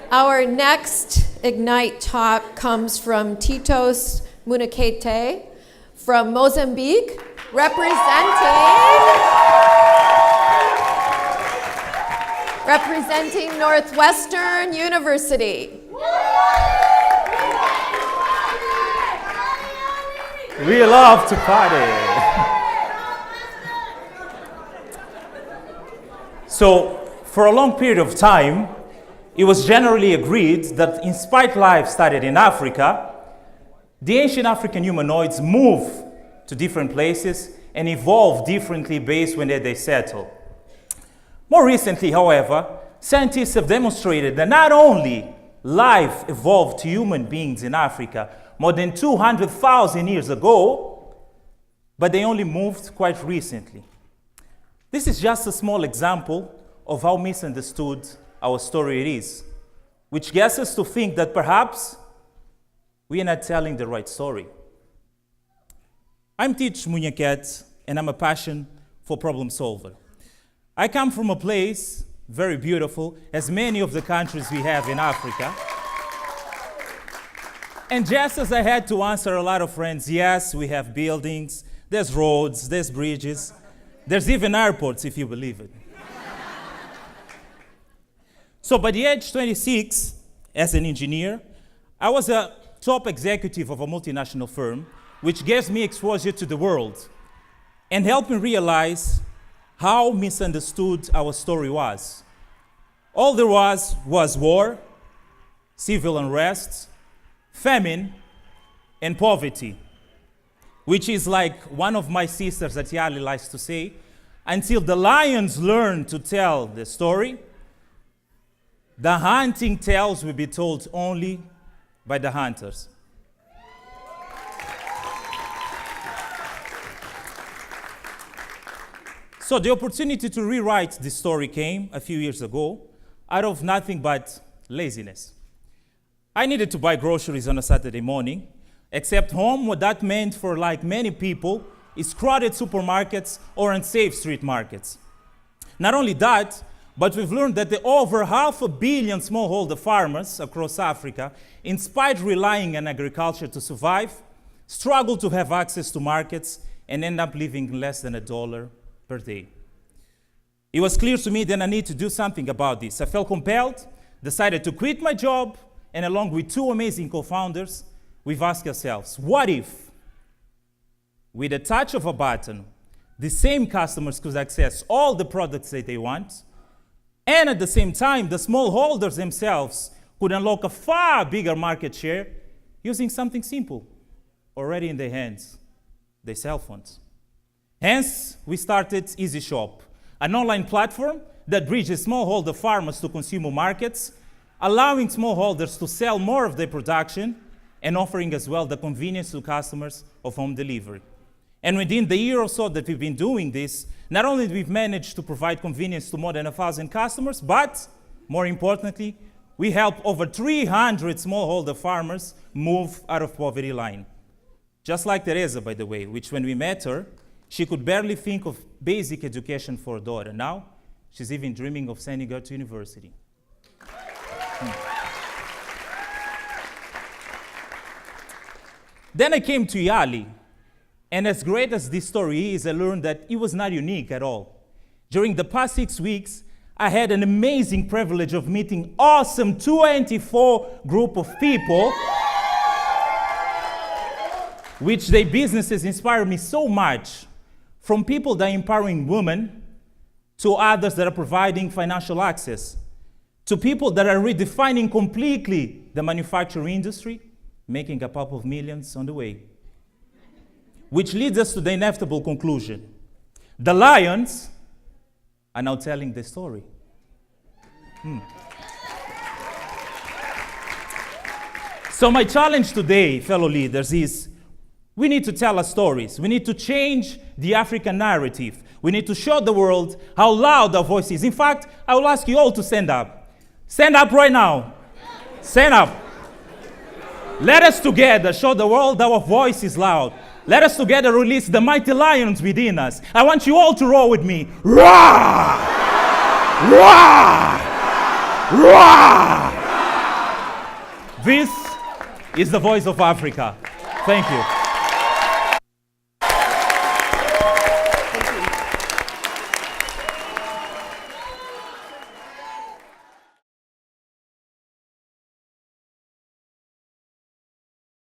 Our next Ignite talk comes from Titos Munhequete from Mozambique, representing Northwestern University. We love to party. So, for a long period of time, it was generally agreed that in spite life started in Africa, the ancient African humanoids move to different places and evolve differently based when they settle. More recently, however, scientists have demonstrated that not only life evolved to human beings in Africa more than 200,000 years ago, but they only moved quite recently. This is just a small example of how misunderstood our story is, which gets us to think that perhaps we are not telling the right story. I'm Titos Munhequete, and I'm a passion for problem solver. I come from a place very beautiful, as many of the countries we have in Africa. And just as I had to answer a lot of friends, yes, we have buildings, there's roads, there's bridges, there's even airports, if you believe it. So by the age 26, as an engineer, I was a top executive of a multinational firm, which gives me exposure to the world and helped me realize how misunderstood our story was. All there was war, civil unrest, famine, and poverty, which is like one of my sisters at Yali likes to say, until the lions learn to tell the story, the hunting tales will be told only by the hunters. So the opportunity to rewrite this story came a few years ago out of nothing but laziness. I needed to buy groceries on a Saturday morning, except home, what that meant for like many people is crowded supermarkets or unsafe street markets. Not only that, but we've learned that the over 500 million smallholder farmers across Africa, in spite of relying on agriculture to survive, struggle to have access to markets and end up living less than $1 per day. It was clear to me that I need to do something about this. I felt compelled, decided to quit my job, and along with two amazing co-founders, we've asked ourselves, what if, with a touch of a button, the same customers could access all the products that they want, and at the same time, the smallholders themselves could unlock a far bigger market share using something simple, already in their hands, their cell phones. Hence, we started Easy Shop, an online platform that bridges smallholder farmers to consumer markets, allowing smallholders to sell more of their production and offering as well the convenience to customers of home delivery. And within the year or so that we've been doing this, not only have we managed to provide convenience to more than 1,000 customers, but more importantly, we help over 300 smallholder farmers move out of poverty line. Just like Teresa, by the way, which when we met her, she could barely think of basic education for her daughter. Now, she's even dreaming of sending her to university. Then I came to Yali. And as great as this story is, I learned that it was not unique at all. During the past 6 weeks, I had an amazing privilege of meeting awesome 24 group of people, which their businesses inspire me so much, from people that are empowering women, to others that are providing financial access, to people that are redefining completely the manufacturing industry, making a pop of millions on the way. Which leads us to the inevitable conclusion. The lions are now telling the story. So my challenge today, fellow leaders, is we need to tell our stories. We need to change the African narrative. We need to show the world how loud our voice is. In fact, I will ask you all to stand up. Stand up right now. Stand up. Let us together show the world our voice is loud. Let us together release the mighty lions within us. I want you all to roar with me. Roar! Roar! Roar! This is the voice of Africa. Thank you.